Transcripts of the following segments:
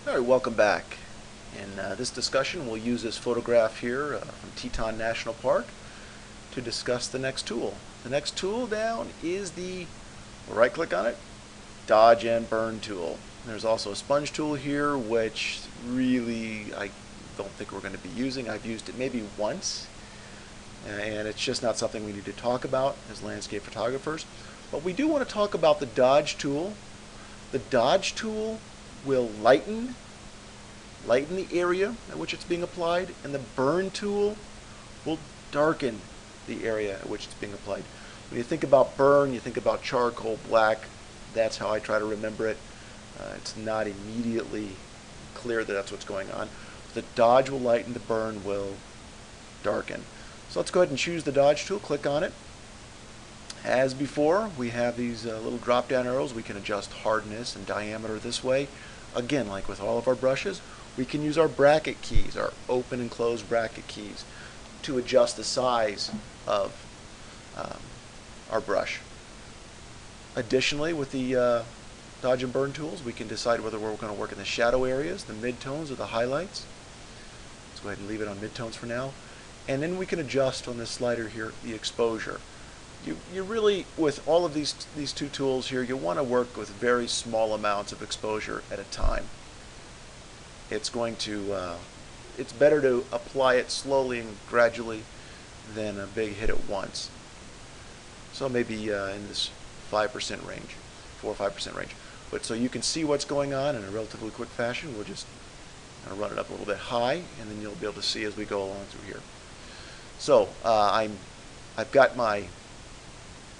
Alright, welcome back. In this discussion, we'll use this photograph here from Teton National Park to discuss the next tool. The next tool down is the, right click on it, Dodge and Burn tool. There's also a sponge tool here, which really I don't think we're going to be using. I've used it maybe once, and it's just not something we need to talk about as landscape photographers. But we do want to talk about the Dodge tool. The Dodge tool will lighten the area at which it's being applied, and the burn tool will darken the area at which it's being applied. When you think about burn, you think about charcoal black. That's how I try to remember it. It's not immediately clear that that's what's going on. The Dodge will lighten, the burn will darken. So let's go ahead and choose the Dodge tool, click on it. As before, we have these little drop down arrows. We can adjust hardness and diameter this way. Again, like with all of our brushes, we can use our bracket keys, our open and close bracket keys, to adjust the size of our brush. Additionally, with the Dodge and Burn tools, we can decide whether we're going to work in the shadow areas, the midtones, or the highlights. Let's go ahead and leave it on midtones for now. And then we can adjust on this slider here the exposure. You really, with all of these two tools here, you want to work with very small amounts of exposure at a time. It's better to apply it slowly and gradually than a big hit at once. So maybe in this 5% range, 4 or 5% range. But so you can see what's going on in a relatively quick fashion. We'll just run it up a little bit high, and then you'll be able to see as we go along through here. So I've got my,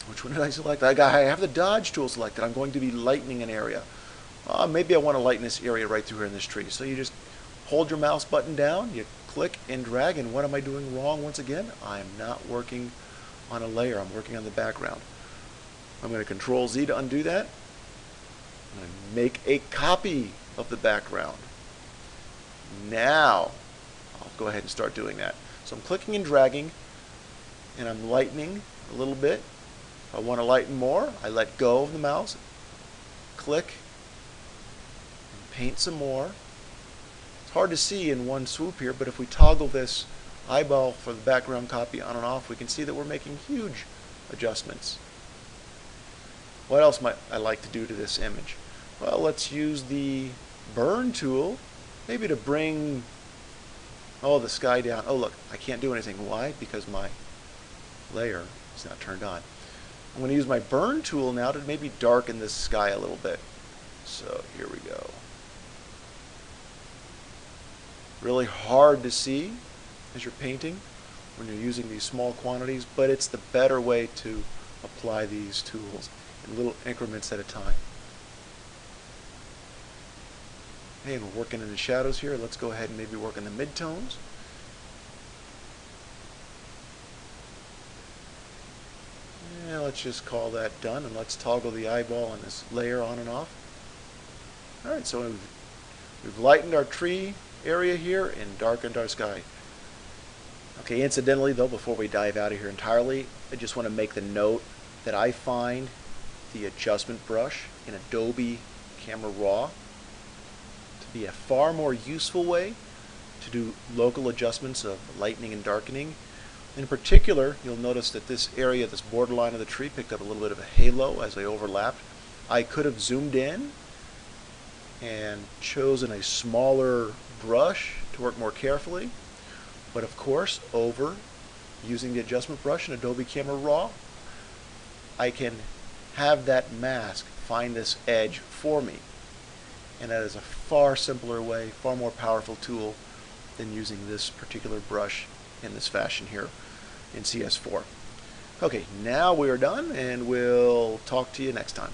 which one did I select? I have the Dodge tool selected. I'm going to be lightening an area. Maybe I want to lighten this area right through here in this tree. So you just hold your mouse button down, you click and drag, and what am I doing wrong once again? I'm not working on a layer. I'm working on the background. I'm going to Control Z to undo that. I'm going to make a copy of the background. Now I'll go ahead and start doing that. So I'm clicking and dragging, and I'm lightening a little bit. If I want to lighten more, I let go of the mouse, click, and paint some more. It's hard to see in one swoop here, but if we toggle this eyeball for the background copy on and off, we can see that we're making huge adjustments. What else might I like to do to this image? Well, let's use the Burn tool, maybe to bring the sky down. Oh, look, I can't do anything. Why? Because my layer is not turned on. I'm going to use my Burn tool now to maybe darken this sky a little bit. So here we go. Really hard to see as you're painting when you're using these small quantities, but it's the better way to apply these tools in little increments at a time. And we're working in the shadows here. Let's go ahead and maybe work in the midtones. Yeah, let's just call that done, and let's toggle the eyeball on this layer on and off. Alright, so we've lightened our tree area here and darkened our sky. Okay, incidentally though, before we dive out of here entirely, I just want to make the note that I find the adjustment brush in Adobe Camera Raw to be a far more useful way to do local adjustments of lightening and darkening. In particular, you'll notice that this area, this borderline of the tree, picked up a little bit of a halo as they overlapped. I could have zoomed in and chosen a smaller brush to work more carefully, but of course, using the adjustment brush in Adobe Camera Raw, I can have that mask find this edge for me, and that is a far simpler way, far more powerful tool than using this particular brush in this fashion here in CS4. Okay, now we are done, and we'll talk to you next time.